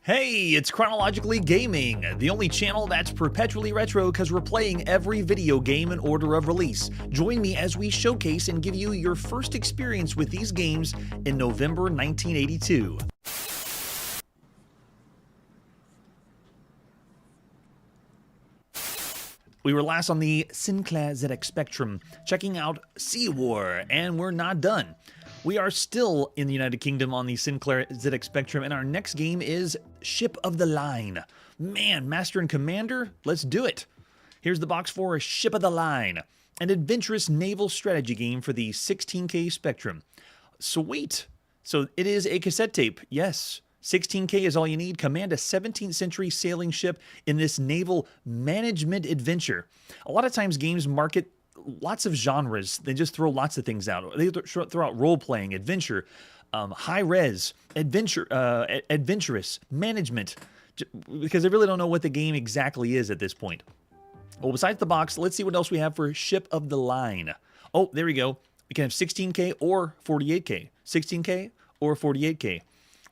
Hey, it's Chronologically Gaming, the only channel that's perpetually retro because we're playing every video game in order of release. Join me as we showcase and give you your first experience with these games in November 1982. We were last on the Sinclair ZX Spectrum, checking out Sea War, and we're not done. We are still in the United Kingdom on the Sinclair ZX Spectrum, and our next game is Ship of the Line. Man, Master and Commander, let's do it. Here's the box for Ship of the Line, an adventurous naval strategy game for the 16K Spectrum. Sweet. So it is a cassette tape, yes. 16K is all you need. Command a 17th century sailing ship in this naval management adventure. A lot of times games market lots of genres. They just throw lots of things out. They throw out role-playing, adventure, high-res, adventurous, management, because they really don't know what the game exactly is at this point. Well, besides the box, let's see what else we have for Ship of the Line. Oh, there we go. We can have 16K or 48K. 16K or 48K.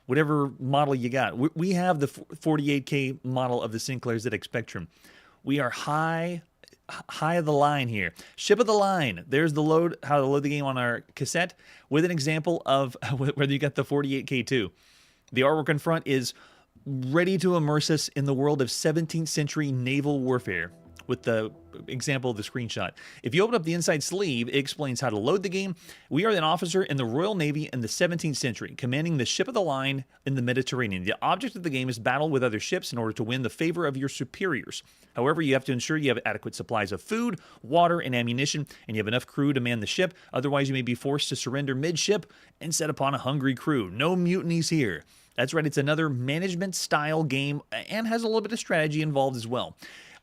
Whatever model you got. We have the 48K model of the Sinclair ZX Spectrum. We are high of the line here. Ship of the Line. There's the how to load the game on our cassette with an example of whether you got the 48K too. The artwork in front is ready to immerse us in the world of 17th century naval warfare with the example of the screenshot. If you open up the inside sleeve, it explains how to load the game. We are an officer in the Royal Navy in the 17th century, commanding the Ship of the Line in the Mediterranean. The object of the game is battle with other ships in order to win the favor of your superiors. However, you have to ensure you have adequate supplies of food, water, and ammunition, and you have enough crew to man the ship. Otherwise, you may be forced to surrender midship and set upon a hungry crew. No mutinies here. That's right, it's another management-style game and has a little bit of strategy involved as well.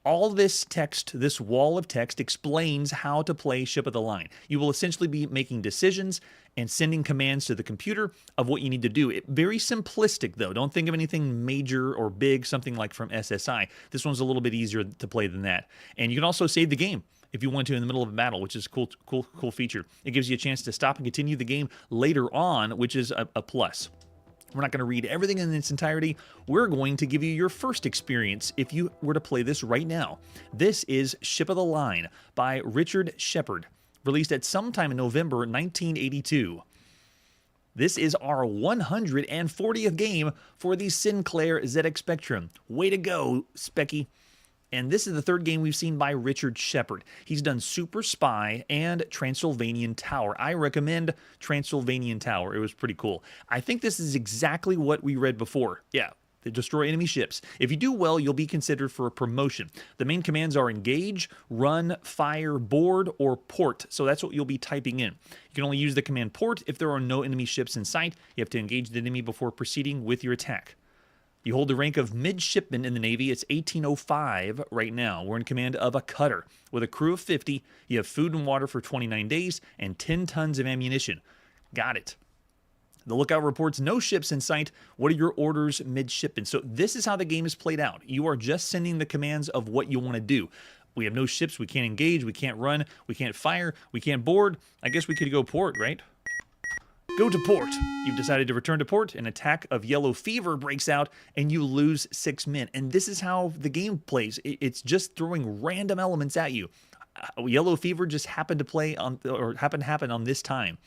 All this text, this wall of text, explains how to play Ship of the Line. You will essentially be making decisions and sending commands to the computer of what you need to do. Very simplistic, though. Don't think of anything major or big, something like from SSI. This one's a little bit easier to play than that. And you can also save the game if you want to in the middle of a battle, which is a cool feature. It gives you a chance to stop and continue the game later on, which is a plus. We're not going to read everything in its entirety. We're going to give you your first experience if you were to play this right now. This is Ship of the Line by Richard Shepard, released at sometime in November 1982. This is our 140th game for the Sinclair ZX Spectrum. Way to go, Specky. And this is the third game we've seen by Richard Shepard. He's done Super Spy and Transylvanian Tower. I recommend Transylvanian Tower. It was pretty cool. I think this is exactly what we read before. Yeah, they destroy enemy ships. If you do well, you'll be considered for a promotion. The main commands are engage, run, fire, board, or port. So that's what you'll be typing in. You can only use the command port if there are no enemy ships in sight. You have to engage the enemy before proceeding with your attack. You hold the rank of midshipman in the Navy. It's 1805 right now. We're in command of a cutter. With a crew of 50, you have food and water for 29 days and 10 tons of ammunition. Got it. The lookout reports no ships in sight. What are your orders, midshipman? So this is how the game is played out. You are just sending the commands of what you want to do. We have no ships. We can't engage. We can't run. We can't fire. We can't board. I guess we could go port, right? Go to port. You've decided to return to port. An attack of yellow fever breaks out, and you lose 6 men. And this is how the game plays. It's just throwing random elements at you. Yellow fever just happened to happen on this time.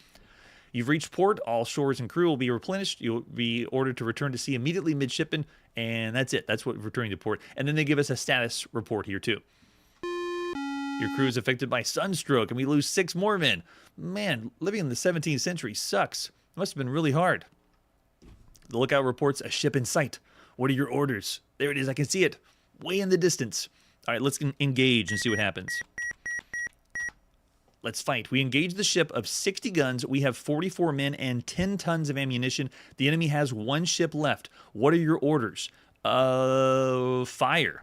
You've reached port. All shores and crew will be replenished. You'll be ordered to return to sea immediately midshipman, and that's it. That's what returning to port. And then they give us a status report here too. Your crew is affected by sunstroke, and we lose 6 more men. Man, living in the 17th century sucks. Must have been really hard. The lookout reports a ship in sight. What are your orders? There it is. I can see it. Way in the distance. All right, let's engage and see what happens. Let's fight. We engage the ship of 60 guns. We have 44 men and 10 tons of ammunition. The enemy has 1 ship left. What are your orders? Fire.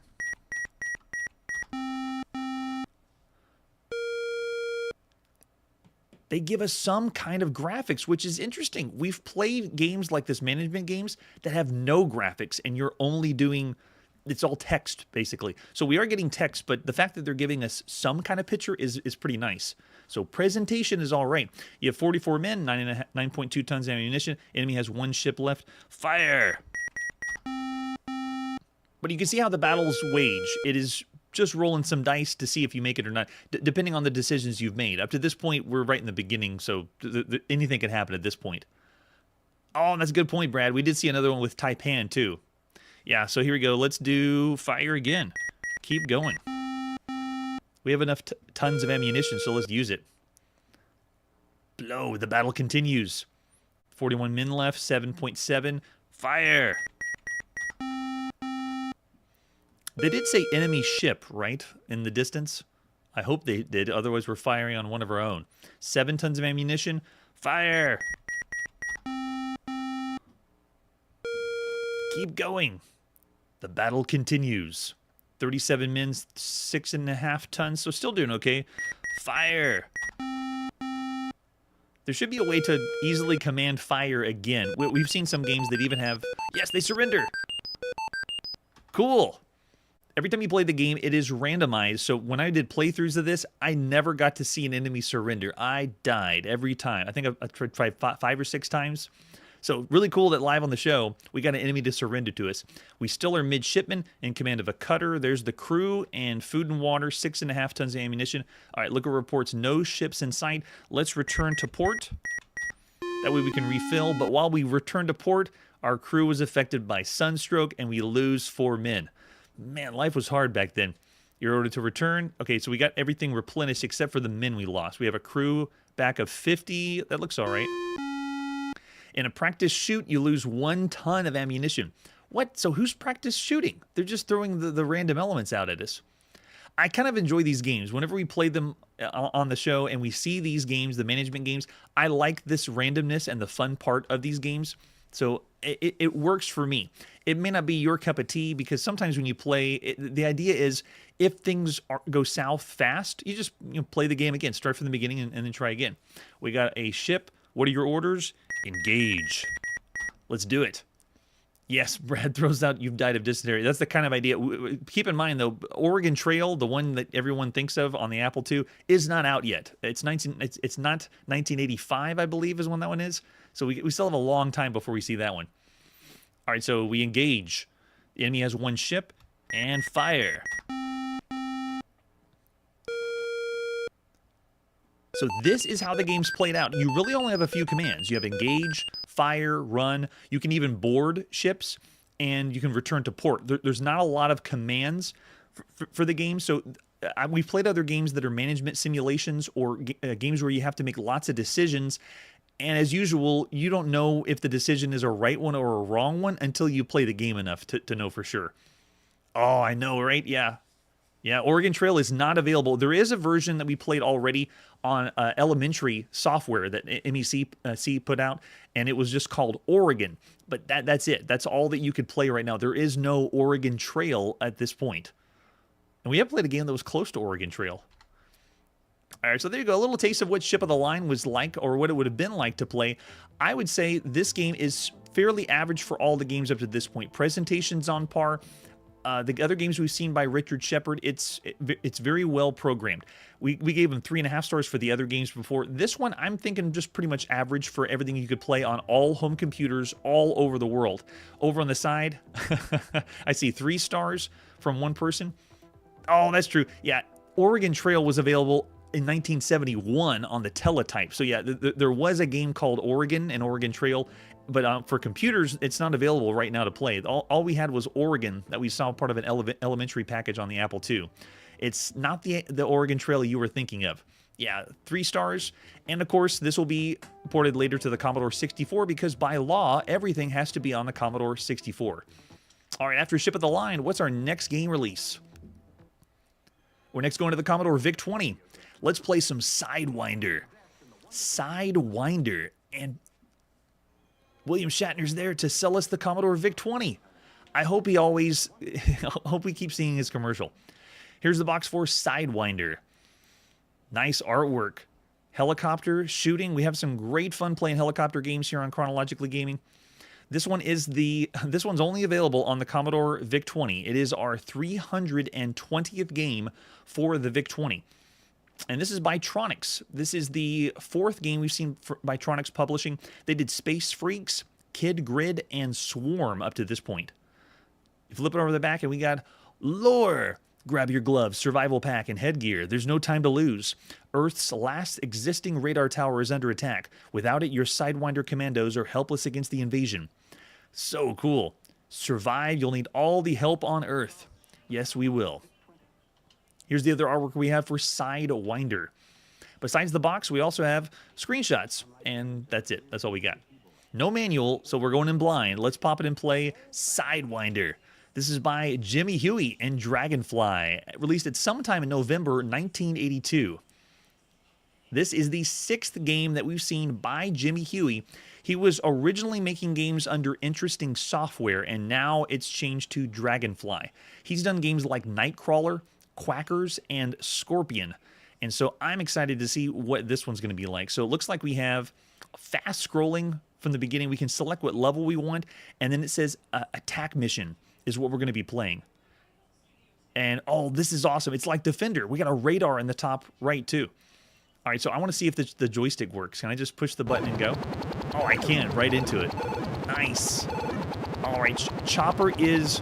They give us some kind of graphics, which is interesting. We've played games like this, management games, that have no graphics, and you're only doing, it's all text, basically. So we are getting text, but the fact that they're giving us some kind of picture is pretty nice. So presentation is all right. You have 44 men, 9.2 tons of ammunition. Enemy has 1 ship left. Fire! But you can see how the battles wage. It is just rolling some dice to see if you make it or not, depending on the decisions you've made. Up to this point, we're right in the beginning, so anything can happen at this point. Oh, that's a good point, Brad. We did see another one with Taipan, too. Yeah, so here we go. Let's do fire again. Keep going. We have enough tons of ammunition, so let's use it. Blow. The battle continues. 41 min left, 7.7. Fire. They did say enemy ship, right, in the distance? I hope they did, otherwise we're firing on one of our own. 7 tons of ammunition. Fire! Keep going. The battle continues. 37 mins, 6.5 tons, so still doing okay. Fire! There should be a way to easily command fire again. We've seen some games that even have... Yes, they surrender! Cool! Every time you play the game, it is randomized, so when I did playthroughs of this, I never got to see an enemy surrender. I died every time. I think I tried 5 or 6 times. So really cool that live on the show, we got an enemy to surrender to us. We still are midshipmen in command of a cutter. There's the crew and food and water, 6.5 tons of ammunition. All right, looker reports no ships in sight. Let's return to port. That way we can refill, but while we return to port, our crew was affected by sunstroke and we lose 4 men. Man, life was hard back then. You're ordered to return. Okay, so we got everything replenished except for the men we lost. We have a crew back of 50. That looks all right. In a practice shoot, you lose 1 ton of ammunition. What? So who's practice shooting? They're just throwing the random elements out at us. I kind of enjoy these games. Whenever we play them on the show and we see these games, the management games, I like this randomness and the fun part of these games. So it works for me. It may not be your cup of tea because sometimes when you play, the idea is if things go south fast, you just play the game again. Start from the beginning and then try again. We got a ship. What are your orders? Engage. Let's do it. Yes, Brad throws out you've died of dysentery. That's the kind of idea. Keep in mind, though, Oregon Trail, the one that everyone thinks of on the Apple II, is not out yet. It's not 1985, I believe, is when that one is. So we still have a long time before we see that one. All right, so we engage. The enemy has 1 ship and fire. So this is how the game's played out. You really only have a few commands. You have engage, fire, run. You can even board ships, and you can return to port. There's not a lot of commands for the game. So we've played other games that are management simulations or games where you have to make lots of decisions. And as usual, you don't know if the decision is a right one or a wrong one until you play the game enough to know for sure. Oh, I know, right? Yeah. Yeah, Oregon Trail is not available. There is a version that we played already on elementary software that MEC put out, and it was just called Oregon. But that's it. That's all that you could play right now. There is no Oregon Trail at this point. And we have played a game that was close to Oregon Trail. All right, so there you go. A little taste of what Ship of the Line was like, or what it would have been like to play. I would say this game is fairly average for all the games up to this point. Presentation's on par. The other games we've seen by Richard Shepard, it's very well programmed. We gave him 3.5 stars for the other games before. This one, I'm thinking just pretty much average for everything you could play on all home computers all over the world. Over on the side, I see 3 stars from one person. Oh, that's true. Yeah, Oregon Trail was available in 1971 on the teletype. So yeah, there was a game called Oregon and Oregon Trail, but for computers, it's not available right now to play. All we had was Oregon that we saw part of an elementary package on the Apple II. It's not the Oregon Trail you were thinking of. Yeah, 3 stars. And of course, this will be ported later to the Commodore 64 because by law, everything has to be on the Commodore 64. All right, after Ship of the Line, what's our next game release? We're next going to the Commodore VIC-20. Let's play some Sidewinder. Sidewinder. And William Shatner's there to sell us the Commodore VIC-20. I hope he always... hope we keep seeing his commercial. Here's the box for Sidewinder. Nice artwork. Helicopter shooting. We have some great fun playing helicopter games here on Chronologically Gaming. This one's only available on the Commodore VIC-20. It is our 320th game for the VIC-20. And this is by Tronix. This is the 4th game we've seen by Tronix Publishing. They did Space Freaks, Kid Grid, and Swarm up to this point. You flip it over the back, and we got lore. Grab your gloves, survival pack, and headgear. There's no time to lose. Earth's last existing radar tower is under attack. Without it, your Sidewinder commandos are helpless against the invasion. So cool. Survive, you'll need all the help on Earth. Yes, we will. Here's the other artwork we have for Sidewinder. Besides the box, we also have screenshots, and that's it. That's all we got. No manual, so we're going in blind. Let's pop it and play Sidewinder. This is by Jimmy Huey and Dragonfly, released at sometime in November 1982. This is the 6th game that we've seen by Jimmy Huey. He was originally making games under Interesting Software, and now it's changed to Dragonfly. He's done games like Nightcrawler, Quackers, and Scorpion. And so I'm excited to see what this one's going to be like. So it looks like we have fast scrolling from the beginning. We can select what level we want, and then it says attack mission is what we're going to be playing. And, oh, this is awesome. It's like Defender. We got a radar in the top right, too. All right, so I want to see if the joystick works. Can I just push the button and go? Oh, I can. Right into it. Nice. All right, Chopper is...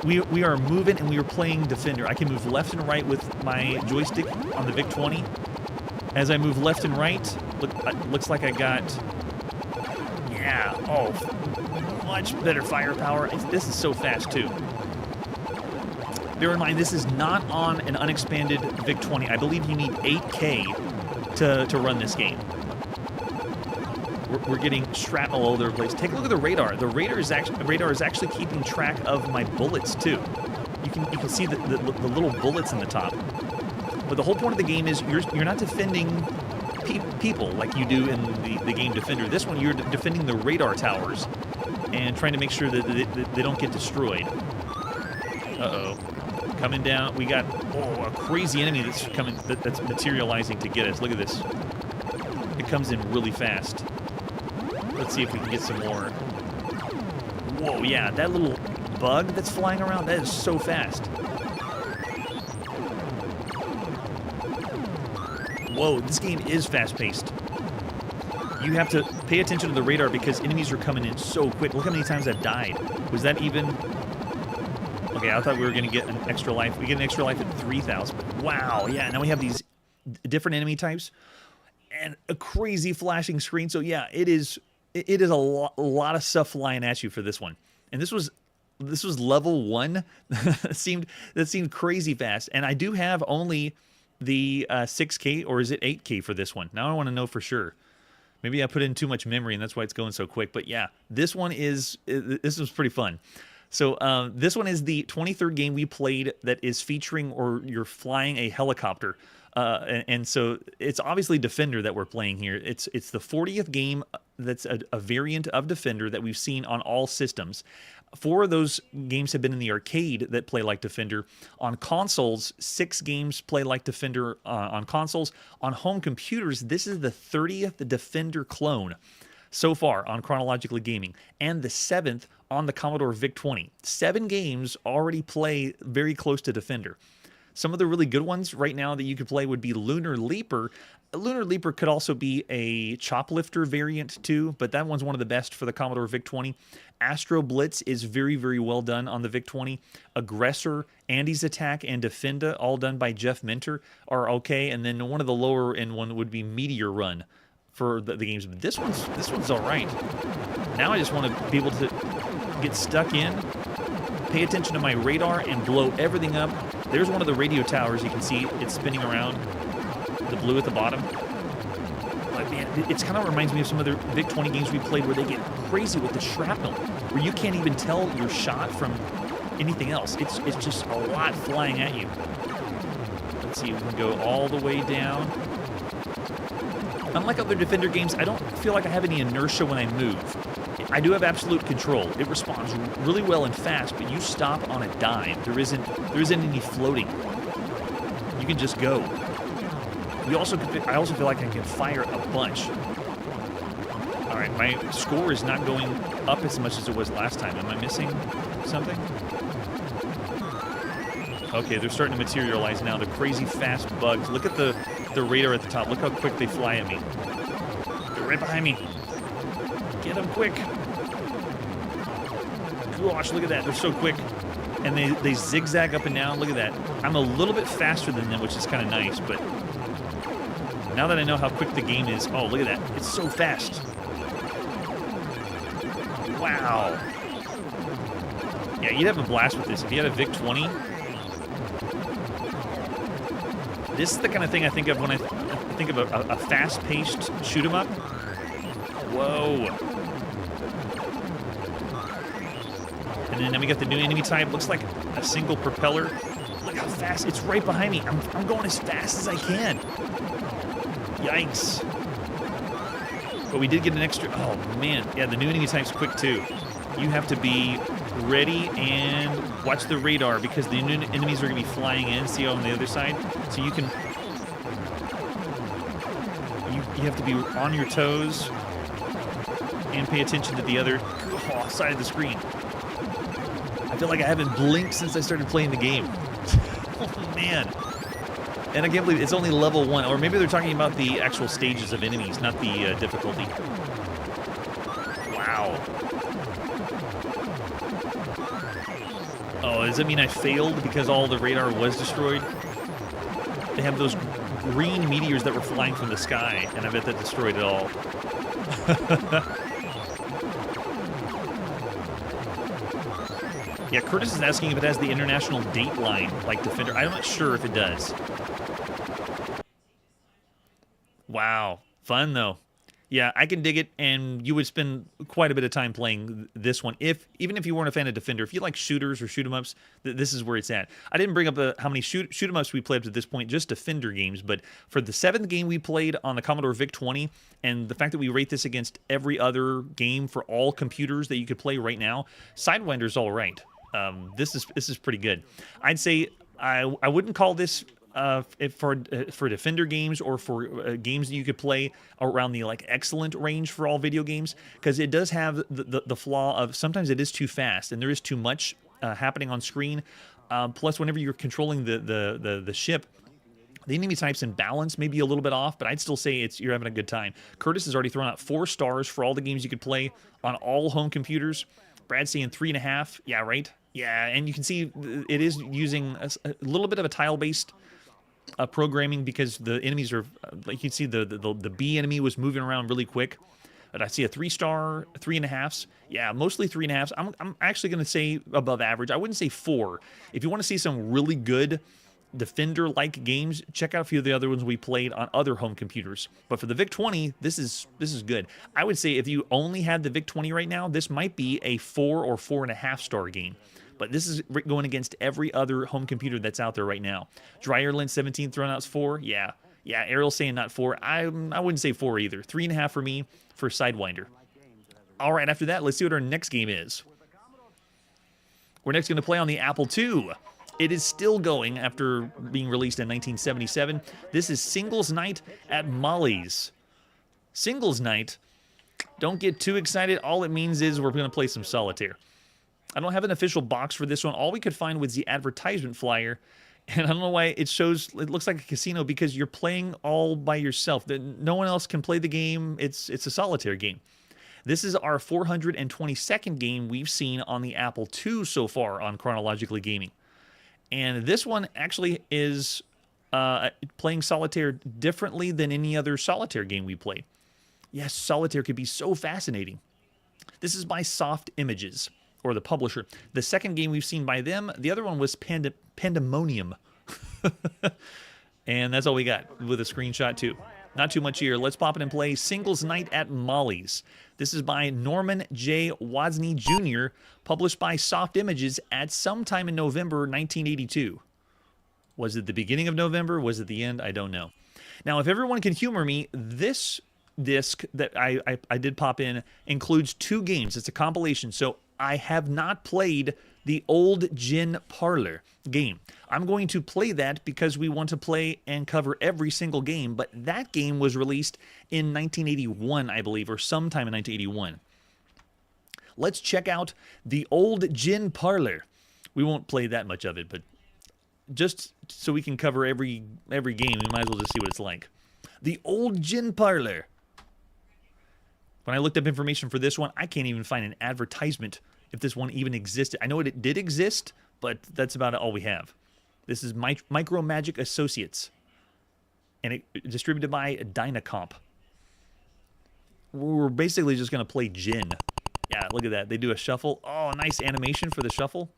We are moving, and we are playing Defender. I can move left and right with my joystick on the VIC-20. As I move left and right, looks like I got... Yeah. Oh, much better firepower. This is so fast, too. Bear in mind, this is not on an unexpanded VIC-20. I believe you need 8K to run this game. We're getting shrapnel all over the place. Take a look at the radar. The radar is actually keeping track of my bullets, too. You can see the little bullets in the top. But the whole point of the game is you're not defending people like you do in the game Defender. This one, you're defending the radar towers and trying to make sure that they don't get destroyed. Uh-oh. Coming down. We got, a crazy enemy that's materializing to get us. Look at this. It comes in really fast. Let's see if we can get some more. Whoa, yeah, that little bug that's flying around, that is so fast. Whoa, this game is fast-paced. You have to pay attention to the radar because enemies are coming in so quick. Look how many times I've died. Was that even... Okay, I thought we were going to get an extra life. We get an extra life at 3,000. But wow, yeah, now we have these different enemy types and a crazy flashing screen. So yeah, it is a lot of stuff flying at you for this one. And this was level 1. that seemed crazy fast. And I do have only the 6K, or is it 8K for this one? Now I want to know for sure. Maybe I put in too much memory and that's why it's going so quick. But yeah, this was pretty fun. So this one is the 23rd game we played that is featuring, or you're flying a helicopter. And so it's obviously Defender that we're playing here. It's the 40th game that's a variant of Defender that we've seen on all systems. 4 of those games have been in the arcade that play like Defender. On consoles, 6 games play like Defender on consoles. On home computers, this is the 30th Defender clone so far on Chronologically Gaming, and the 7th on the Commodore VIC-20. 7 games already play very close to Defender. Some of the really good ones right now that you could play would be Lunar Leaper. Lunar Leaper could also be a Choplifter variant too, but that one's one of the best for the Commodore VIC-20. Astro Blitz is very, very well done on the VIC-20. Aggressor, Andy's Attack, and Defenda, all done by Jeff Minter, are okay. And then one of the lower end one would be Meteor Run for the games. But this one's all right. Now I just want to be able to get stuck in, pay attention to my radar, and blow everything up. There's one of the radio towers. You can see it's spinning around, the blue at the bottom. But man, it kind of reminds me of some other VIC-20 games we played where they get crazy with the shrapnel, where you can't even tell your shot from anything else. It's just a lot flying at you. Let's see, we can go all the way down. Unlike other Defender games, I don't feel like I have any inertia when I move. I do have absolute control. It responds really well and fast, but you stop on a dime. There isn't any floating. You can just go. I also feel like I can fire a bunch. All right, my score is not going up as much as it was last time. Am I missing something? Okay, they're starting to materialize now. The crazy fast bugs. Look at the radar at the top. Look how quick they fly at me. They're right behind me. Get them quick. gosh, look at that. They're so quick. And they zigzag up and down. Look at that. I'm a little bit faster than them, which is kind of nice, but now that I know how quick the game is, oh, look at that. It's so fast. Wow. Yeah, you'd have a blast with this. If you had a VIC-20, this is the kind of thing I think of when I think of a fast-paced shoot-'em-up. Whoa. And then we got the new enemy type. Looks like a single propeller. Look how fast. It's right behind me. I'm going as fast as I can. Yikes. But we did get an extra... Oh, man. Yeah, the new enemy type's quick, too. You have to be ready and watch the radar because the new enemies are going to be flying in. See on the other side? So you can... You have to be on your toes and pay attention to the other side of the screen. I feel like I haven't blinked since I started playing the game. Oh, man. And I can't believe it's only level 1. Or maybe they're talking about the actual stages of enemies, not the difficulty. Wow. Oh, does that mean I failed because all the radar was destroyed? They have those green meteors that were flying from the sky, and I bet that destroyed it all. Yeah, Curtis is asking if it has the international date line like Defender. I'm not sure if it does. Wow. Fun, though. Yeah, I can dig it, and you would spend quite a bit of time playing this one. Even if you weren't a fan of Defender, if you like shooters or shoot-'em-ups, this is where it's at. I didn't bring up how many shoot-'em-ups we played up to this point, just Defender games, but for the 7th game we played on the Commodore VIC-20, and the fact that we rate this against every other game for all computers that you could play right now, Sidewinder's all right. This is pretty good. I'd say I wouldn't call this for Defender games or for games that you could play around the excellent range for all video games, because it does have the flaw of sometimes it is too fast and there is too much happening on screen. Plus, whenever you're controlling the ship, the enemy types and balance may be a little bit off, but I'd still say you're having a good time. Curtis has already thrown out 4 stars for all the games you could play on all home computers. Brad's saying 3.5. Yeah, right. Yeah, and you can see it is using a little bit of a tile-based programming because the enemies are, like you can see, the B enemy was moving around really quick. But I see a 3-star, 3.5s. Yeah, mostly 3.5s. I'm actually going to say above average. I wouldn't say 4. If you want to see some really good Defender-like games, check out a few of the other ones we played on other home computers. But for the VIC-20, this is good. I would say if you only had the VIC-20 right now, this might be a 4 or 4.5-star game. But this is going against every other home computer that's out there right now. Dryerland 17 thrown out's 4. Yeah, Ariel's saying not 4. I wouldn't say 4 either. 3.5 for me for Sidewinder. All right, after that, let's see what our next game is. We're next going to play on the Apple II. It is still going after being released in 1977. This is Singles Night at Molly's. Singles Night, don't get too excited. All it means is we're going to play some solitaire. I don't have an official box for this one. All we could find was the advertisement flyer. And I don't know why it looks like a casino, because you're playing all by yourself. No one else can play the game. It's a solitaire game. This is our 422nd game we've seen on the Apple II so far on Chronologically Gaming. And this one actually is playing solitaire differently than any other solitaire game we played. Yes, solitaire could be so fascinating. This is by Soft Images, or the publisher. The second game we've seen by them, the other one was Pandemonium. And that's all we got with a screenshot too. Not too much here. Let's pop it and play Singles Night at Molly's. This is by Norman J. Wozni Jr., published by Soft Images at sometime in November 1982. Was it the beginning of November? Was it the end? I don't know. Now, if everyone can humor me, this disc that I did pop in includes 2 games. It's a compilation, so I have not played the old Gin Parlor game. I'm going to play that because we want to play and cover every single game, but that game was released in 1981, I believe, or sometime in 1981. Let's check out the old Gin Parlor. We won't play that much of it, but just so we can cover every game, we might as well just see what it's like. The old Gin Parlor. When I looked up information for this one, I can't even find an advertisement if this one even existed. I know it did exist, but that's about all we have. This is Micro Magic Associates, and it distributed by Dynacomp. We're basically just going to play Jin. Yeah, look at that. They do a shuffle. Oh, nice animation for the shuffle.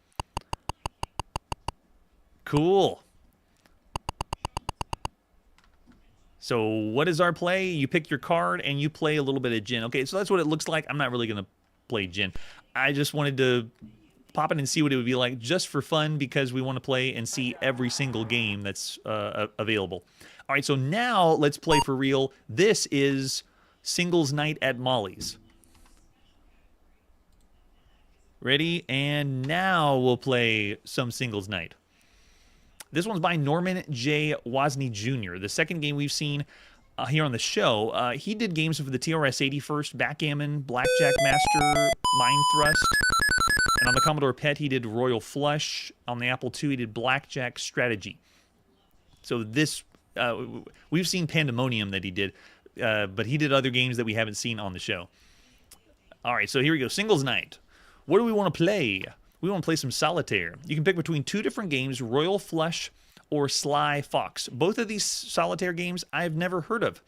Cool. So what is our play? You pick your card and you play a little bit of Jin. Okay, so that's what it looks like. I'm not really going to play Jin. I just wanted to pop in and see what it would be like just for fun because we want to play and see every single game that's available. All right, so now let's play for real. This is Singles Night at Molly's. Ready? And now we'll play some Singles Night. This one's by Norman J. Wozni Jr., the second game we've seen here on the show. He did games for the TRS-80 first, Backgammon, Blackjack Master, Mind Thrust. And on the Commodore PET, he did Royal Flush. On the Apple II, he did Blackjack Strategy. So this, we've seen Pandemonium that he did, but he did other games that we haven't seen on the show. All right, so here we go. Singles Night. What do we want to play? We want to play some solitaire. You can pick between two different games, Royal Flush or Sly Fox. Both of these solitaire games I've never heard of.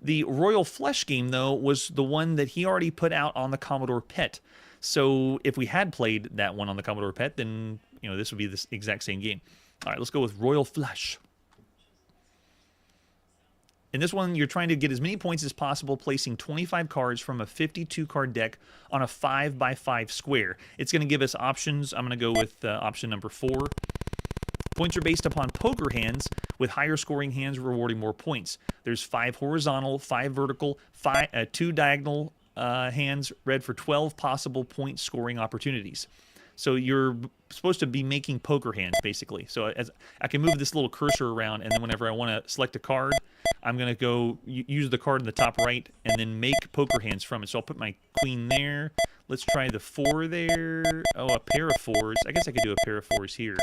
The Royal Flush game, though, was the one that he already put out on the Commodore PET. So if we had played that one on the Commodore PET, then this would be the exact same game. All right, let's go with Royal Flush. In this one, you're trying to get as many points as possible, placing 25 cards from a 52-card deck on a 5x5 square. It's going to give us options. I'm going to go with option number 4. Points are based upon poker hands, with higher scoring hands rewarding more points. There's 5 horizontal, 5 vertical, 2 diagonal hands, read for 12 possible point scoring opportunities. So you're supposed to be making poker hands, basically. So as I can move this little cursor around, and then whenever I want to select a card, I'm going to go use the card in the top right and then make poker hands from it. So I'll put my queen there. Let's try the 4 there. Oh, a pair of 4s. I guess I could do a pair of 4s here.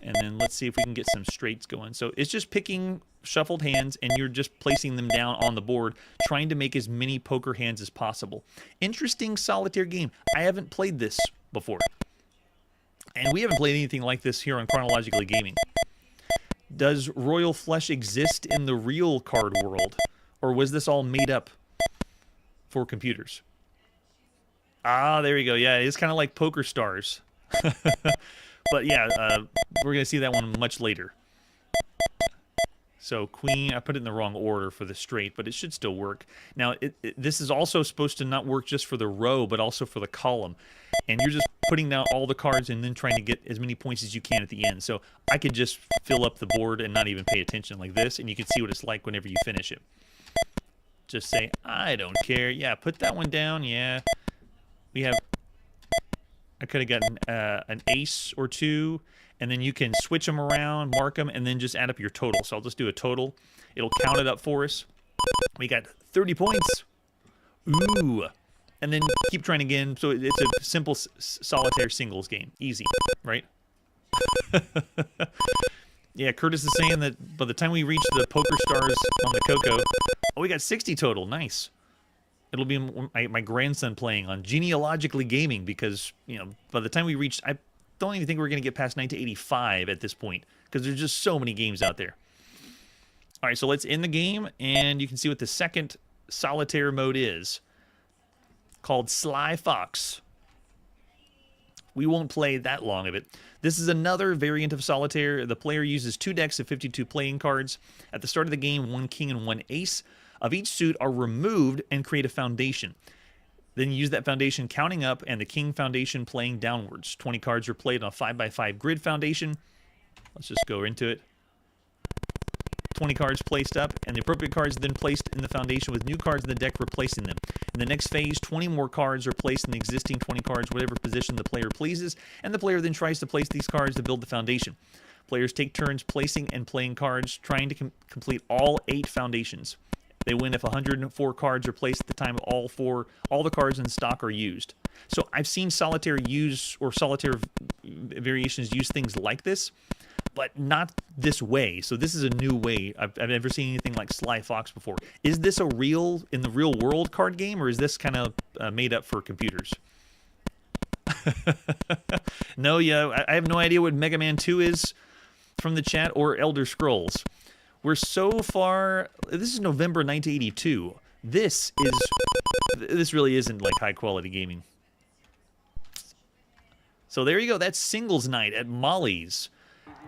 And then let's see if we can get some straights going. So it's just picking shuffled hands, and you're just placing them down on the board, trying to make as many poker hands as possible. Interesting solitaire game. I haven't played this before. And we haven't played anything like this here on Chronologically Gaming. Does Royal Flush exist in the real card world? Or was this all made up for computers? Ah, there we go. Yeah, it's kind of like Poker Stars. But yeah, we're going to see that one much later. So queen, I put it in the wrong order for the straight, but it should still work. Now, this is also supposed to not work just for the row, but also for the column. And you're just putting down all the cards and then trying to get as many points as you can at the end. So I could just fill up the board and not even pay attention like this, and you can see what it's like whenever you finish it. Just say, I don't care. Yeah, put that one down. Yeah. We have... I could have gotten an ace or 2, and then you can switch them around, mark them, and then just add up your total. So I'll just do a total. It'll count it up for us. We got 30 points. Ooh. And then keep trying again. So it's a simple solitaire singles game. Easy, right? Yeah, Curtis is saying that by the time we reach the Poker Stars on the Coco, oh, we got 60 total. Nice. It'll be my grandson playing on Genealogically Gaming because, by the time we reach, I don't even think we're going to get past 1985 at this point because there's just so many games out there. All right, so let's end the game, and you can see what the second solitaire mode is, called Sly Fox. We won't play that long of it. This is another variant of solitaire. The player uses 2 decks of 52 playing cards. At the start of the game, 1 king and 1 ace of each suit are removed and create a foundation. Then you use that foundation counting up and the king foundation playing downwards. 20 cards are played on a 5x5 grid foundation. Let's just go into it. 20 cards placed up, and the appropriate cards then placed in the foundation with new cards in the deck replacing them. In the next phase, 20 more cards are placed in the existing 20 cards, whatever position the player pleases, and the player then tries to place these cards to build the foundation. Players take turns placing and playing cards, trying to complete all 8 foundations. They win if 104 cards are placed at the time all the cards in stock are used. So I've seen solitaire solitaire variations use things like this, but not this way. So this is a new way. I've never seen anything like Sly Fox before. Is this in the real world card game, or is this kind of made up for computers? No, yeah, I have no idea what Mega Man 2 is from the chat or Elder Scrolls. We're so far. This is November 1982. This really isn't like high quality gaming. So there you go. That's singles night at Molly's.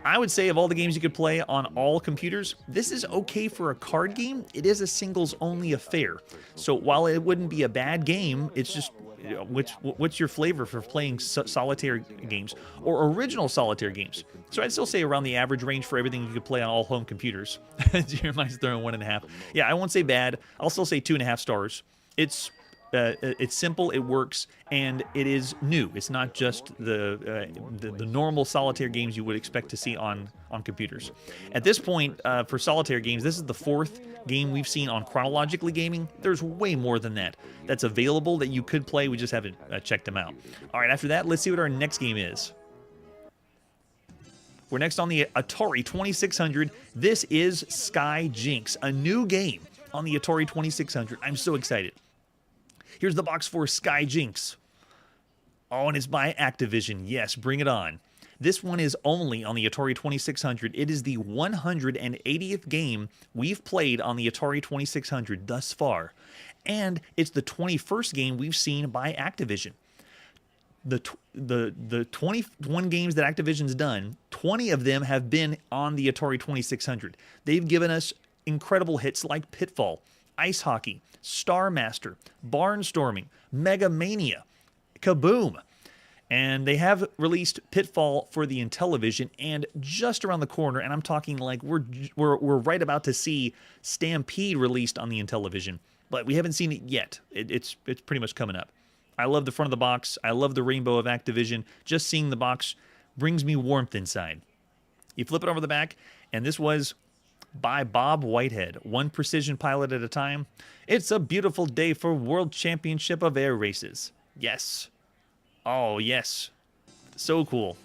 I would say of all the games you could play on all computers, this is okay for a card game. It is a singles-only affair. So while it wouldn't be a bad game, it's just, you know, what's your flavor for playing solitaire games or original solitaire games? So I'd still say around the average range for everything you could play on all home computers. Jeremiah's throwing 1.5. Yeah, I won't say bad. I'll still say 2.5 stars. It's simple, it works, and it is new. It's not just the normal solitaire games you would expect to see on computers. At this point, for solitaire games, this is the 4th game we've seen on Chronologically Gaming. There's way more than that that's available that you could play. We just haven't checked them out. All right, after that, let's see what our next game is. We're next on the Atari 2600. This is Sky Jinks, a new game on the Atari 2600. I'm so excited. Here's the box for Sky Jinks. Oh, and it's by Activision. Yes, bring it on. This one is only on the Atari 2600. It is the 180th game we've played on the Atari 2600 thus far. And it's the 21st game we've seen by Activision. The 21 games that Activision's done, 20 of them have been on the Atari 2600. They've given us incredible hits like Pitfall, Ice Hockey, Star Master, Barnstorming, Mega Mania, Kaboom. And they have released Pitfall for the Intellivision, and just around the corner, and I'm talking like we're right about to see Stampede released on the Intellivision, but we haven't seen it yet. It's pretty much coming up. I love the front of the box. I love the rainbow of Activision. Just seeing the box brings me warmth inside. You flip it over the back, and this was by Bob Whitehead, one precision pilot at a time. It's a beautiful day for World Championship of Air Races. Yes. Oh, yes. So cool.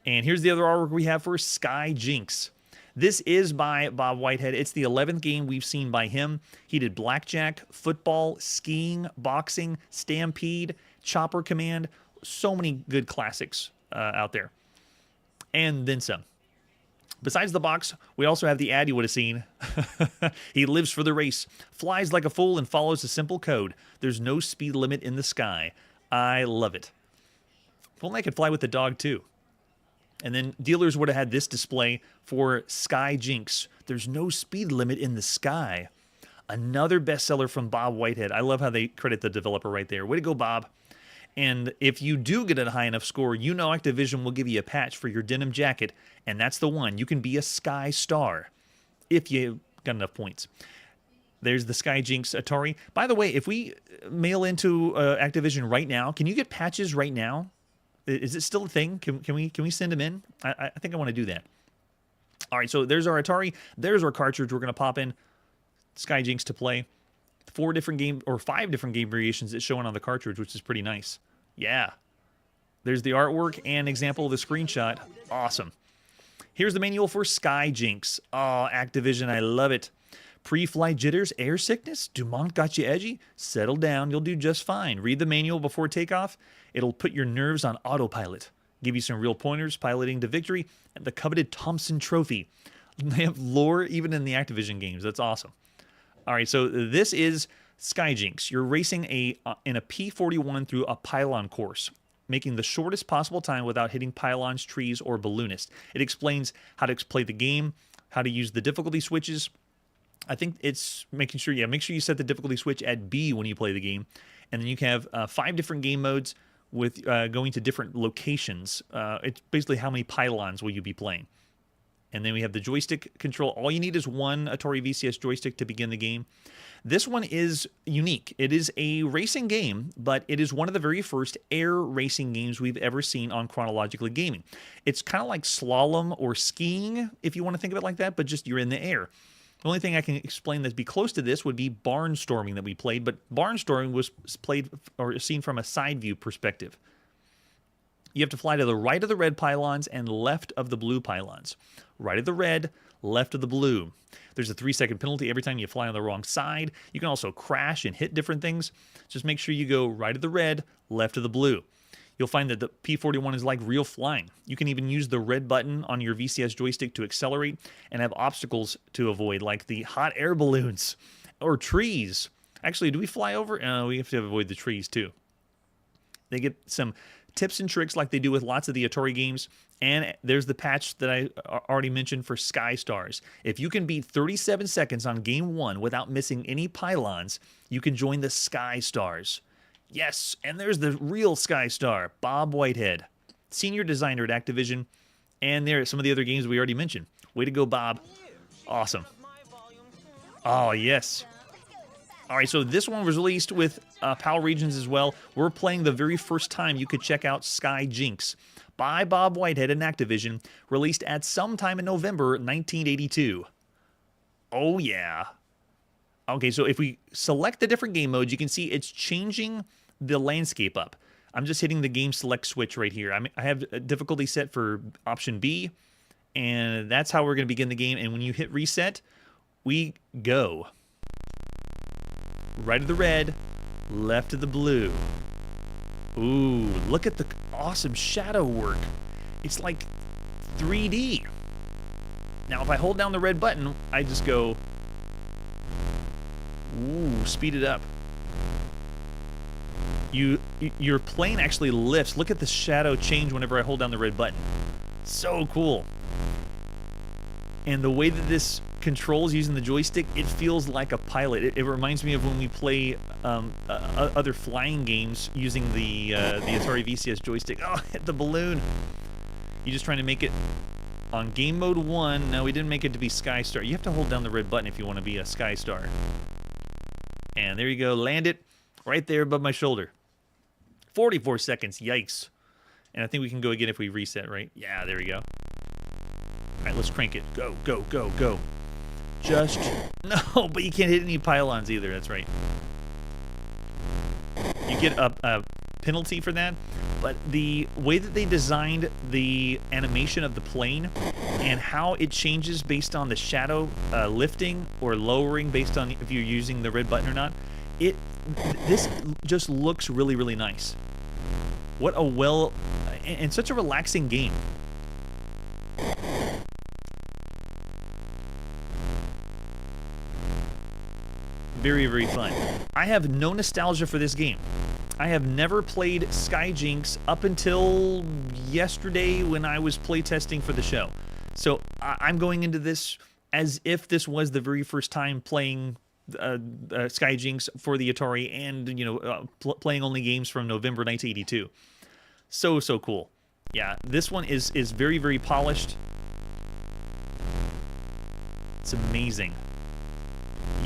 And here's the other artwork we have for Sky Jinks. This is by Bob Whitehead. It's the 11th game we've seen by him. He did Blackjack, Football, Skiing, Boxing, Stampede, Chopper Command. So many good classics out there. And then some. Besides the box, we also have the ad you would have seen. He lives for the race, flies like a fool, and follows a simple code. There's no speed limit in the sky. I love it. If only I could fly with the dog, too. And then dealers would have had this display for Sky Jinks. There's no speed limit in the sky. Another bestseller from Bob Whitehead. I love how they credit the developer right there. Way to go, Bob. And if you do get a high enough score, you know Activision will give you a patch for your denim jacket, and that's the one. You can be a Sky Star if you got enough points. There's the Sky Jinks Atari. By the way, if we mail into Activision right now, can you get patches right now? Is it still a thing? Can we send them in? I think I want to do that. All right, so there's our Atari. There's our cartridge we're going to pop in. Sky Jinks to play. 5 different game variations that's showing on the cartridge, which is pretty nice. Yeah. There's the artwork and example of the screenshot. Awesome. Here's the manual for Sky Jinks. Oh, Activision, I love it. Pre-flight jitters, air sickness? Dumont got you edgy? Settle down, you'll do just fine. Read the manual before takeoff. It'll put your nerves on autopilot. Give you some real pointers, piloting to victory, and the coveted Thompson Trophy. They have lore even in the Activision games. That's awesome. All right, so this is Sky Jinks. You're racing in a P-41 through a pylon course, making the shortest possible time without hitting pylons, trees, or balloonists. It explains how to play the game, how to use the difficulty switches. I think it's making sure, make sure you set the difficulty switch at B when you play the game. And then you can have 5 different game modes with going to different locations. It's basically how many pylons will you be playing. And then we have the joystick control. All you need is one Atari VCS joystick to begin the game. This one is unique. It is a racing game, but it is one of the very first air racing games we've ever seen on Chronologically Gaming. It's kind of like slalom or skiing, if you want to think of it like that, but just you're in the air. The only thing I can explain that'd be close to this would be Barnstorming that we played, but Barnstorming was played or seen from a side view perspective. You have to fly to the right of the red pylons and left of the blue pylons. Right of the red, left of the blue. There's a 3-second penalty every time you fly on the wrong side. You can also crash and hit different things. Just make sure you go right of the red, left of the blue. You'll find that the P-41 is like real flying. You can even use the red button on your VCS joystick to accelerate and have obstacles to avoid, like the hot air balloons or trees. Actually, do we fly over? We have to avoid the trees too. They get some tips and tricks like they do with lots of the Atari games. And there's the patch that I already mentioned for Sky Stars. If you can beat 37 seconds on game 1 without missing any pylons, you can join the Sky Stars. Yes, and there's the real Sky Star, Bob Whitehead, senior designer at Activision. And there are some of the other games we already mentioned. Way to go, Bob. Awesome. Oh, yes. All right, so this one was released with PAL Regions as well. We're playing the very first time you could check out Sky Jinks by Bob Whitehead and Activision, released at some time in November 1982. Oh, yeah. Okay, so if we select the different game modes, you can see it's changing the landscape up. I'm just hitting the game select switch right here. I have a difficulty set for option B, and that's how we're going to begin the game. And when you hit reset, we go. Right of the red, left of the blue. Ooh, look at the awesome shadow work. It's like 3D. Now, if I hold down the red button, I just go... Ooh, speed it up. Your plane actually lifts. Look at the shadow change whenever I hold down the red button. So cool. And the way that this controls using the joystick, it feels like a pilot. It reminds me of when we play other flying games using the Atari VCS joystick. Oh, hit the balloon. You're just trying to make it on game mode 1. No, we didn't make it to be Sky Star. You have to hold down the red button if you want to be a Sky Star. And there you go. Land it right there above my shoulder. 44 seconds. Yikes. And I think we can go again if we reset, right? Yeah, there we go. All right, let's crank it. Go, go, go, go. Just... No, but you can't hit any pylons either. That's right. You get a penalty for that. But the way that they designed the animation of the plane and how it changes based on the shadow lifting or lowering based on if you're using the red button or not, this just looks really, really nice. What a and such a relaxing game. Very, very fun. I have no nostalgia for this game. I have never played Sky Jinks up until yesterday when I was playtesting for the show. So I'm going into this as if this was the very first time playing Sky Jinks for the Atari and, playing only games from November 1982. So cool. Yeah, this one is very, very polished. It's amazing.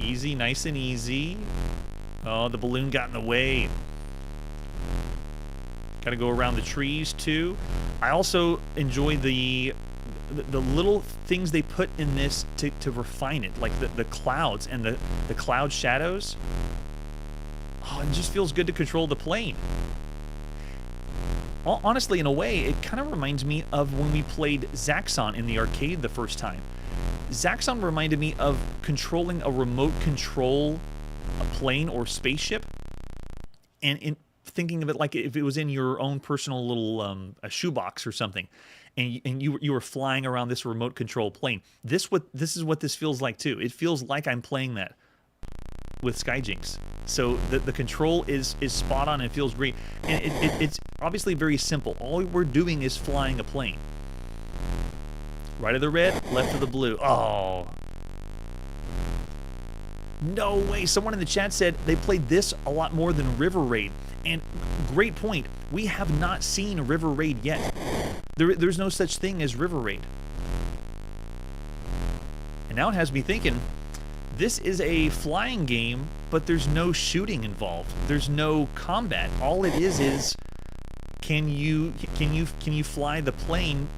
Easy, nice and easy. Oh, the balloon got in the way. Got to go around the trees too. I also enjoy the little things they put in this to refine it, like the clouds and the cloud shadows. Oh, it just feels good to control the plane. Honestly, in a way, it kind of reminds me of when we played Zaxxon in the arcade the first time. Zaxxon reminded me of controlling a remote control a plane or spaceship, and in thinking of it like if it was in your own personal little a shoebox or something, and you were flying around this remote control plane. This is what this feels like too. It feels like I'm playing that with Sky Jinks. So the control is spot on and feels great, and it's obviously very simple. All we're doing is flying a plane. Right of the red, left of the blue. Oh. No way. Someone in the chat said they played this a lot more than River Raid. And great point. We have not seen River Raid yet. There's no such thing as River Raid. And now it has me thinking, this is a flying game, but there's no shooting involved. There's no combat. All it is can you fly the plane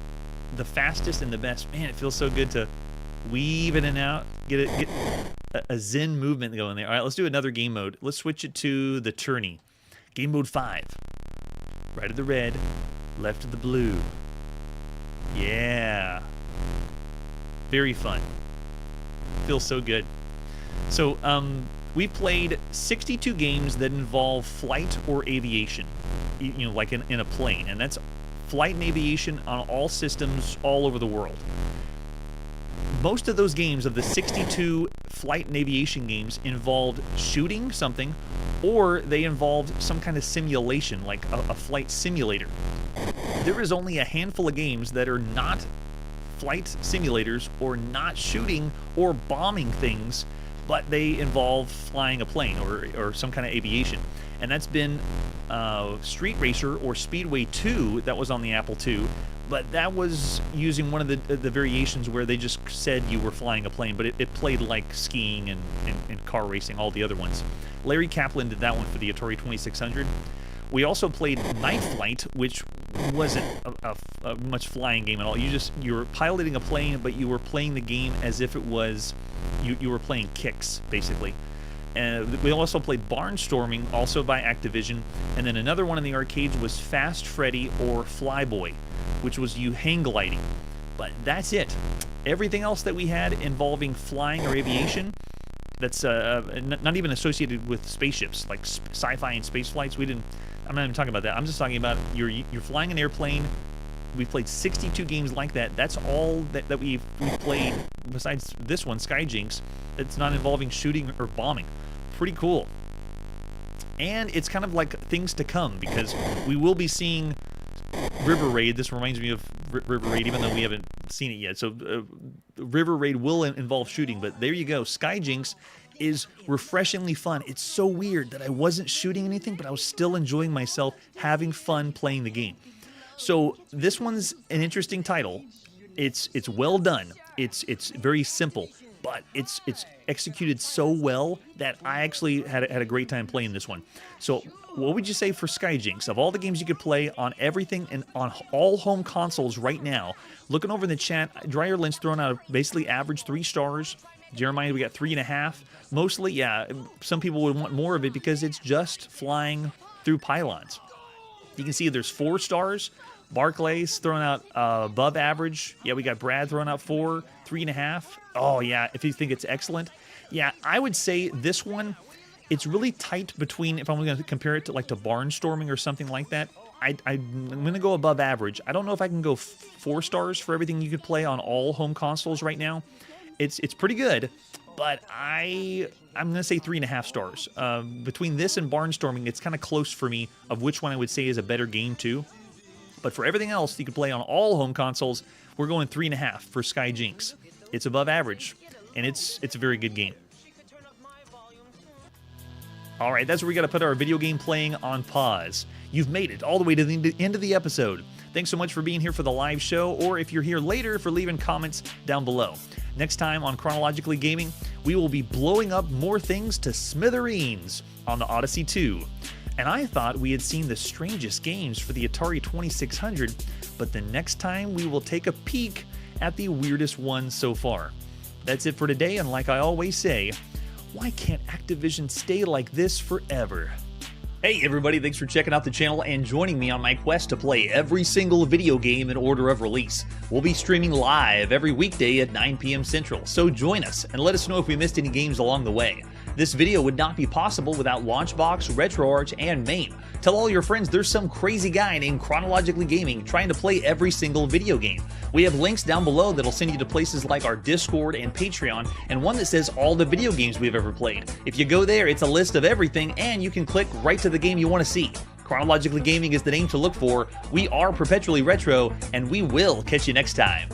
the fastest and the best? Man, it feels so good to weave in and out, get a zen movement going there. All right, let's do another game mode. Let's switch it to the tourney. Game mode 5. Right of the red, left of the blue. Yeah. Very fun. Feels so good. So we played 62 games that involve flight or aviation, you know, like in a plane, and that's flight and aviation on all systems all over the world. Most of those games, of the 62 flight and aviation games, involved shooting something, or they involved some kind of simulation, like a flight simulator. There is only a handful of games that are not flight simulators or not shooting or bombing things, but they involve flying a plane or some kind of aviation. And that's been Street Racer or Speedway 2, that was on the Apple II, but that was using one of the variations where they just said you were flying a plane, but it played like skiing and car racing, all the other ones. Larry Kaplan did that one for the Atari 2600. We also played Night Flight, which wasn't a much flying game at all. You were piloting a plane, but you were playing the game as if it was you were playing kicks, basically. And we also played Barnstorming, also by Activision, and then another one in the arcades was Fast Freddy or Flyboy, which was you hang gliding. But that's it. Everything else that we had involving flying or aviation, that's not even associated with spaceships, like sci-fi and space flights. I'm not even talking about that. I'm just talking about you're flying an airplane. We've played 62 games like that. That's all that we've played besides this one, Sky Jinks, that's not involving shooting or bombing. Pretty cool. And it's kind of like things to come, because we will be seeing River Raid. This reminds me of River Raid, even though we haven't seen it yet. So River Raid will involve shooting, but there you go. Sky Jinks is refreshingly fun. It's so weird that I wasn't shooting anything, but I was still enjoying myself, having fun playing the game. So this one's an interesting title. It's well done. It's very simple, but it's executed so well that I actually had a great time playing this one. So what would you say for Sky Jinks? Of all the games you could play on everything and on all home consoles right now, looking over in the chat, Dryer Lynch throwing out a basically average 3 stars. Jeremiah, we got 3.5. Mostly, yeah, some people would want more of it because it's just flying through pylons. You can see there's 4 stars. Barclay's throwing out above average. Yeah, we got Brad throwing out 4, 3.5. Oh, yeah, if you think it's excellent. Yeah, I would say this one, it's really tight between, if I'm going to compare it to like to Barnstorming or something like that, I'm going to go above average. I don't know if I can go 4 stars for everything you could play on all home consoles right now. It's pretty good, but I'm going to say 3.5 stars. Between this and Barnstorming, it's kind of close for me of which one I would say is a better game too. But for everything else you can play on all home consoles, we're going 3.5 for Sky Jinks. It's above average, and it's a very good game. All right, that's where we got to put our video game playing on pause. You've made it all the way to the end of the episode. Thanks so much for being here for the live show, or if you're here later, for leaving comments down below. Next time on Chronologically Gaming, we will be blowing up more things to smithereens on the Odyssey 2. And I thought we had seen the strangest games for the Atari 2600, but the next time we will take a peek at the weirdest one so far. That's it for today, and like I always say, why can't Activision stay like this forever? Hey everybody, thanks for checking out the channel and joining me on my quest to play every single video game in order of release. We'll be streaming live every weekday at 9 p.m. Central, so join us and let us know if we missed any games along the way. This video would not be possible without Launchbox, RetroArch, and MAME. Tell all your friends there's some crazy guy named Chronologically Gaming trying to play every single video game. We have links down below that'll send you to places like our Discord and Patreon, and one that says all the video games we've ever played. If you go there, it's a list of everything, and you can click right to the game you want to see. Chronologically Gaming is the name to look for. We are perpetually retro, and we will catch you next time.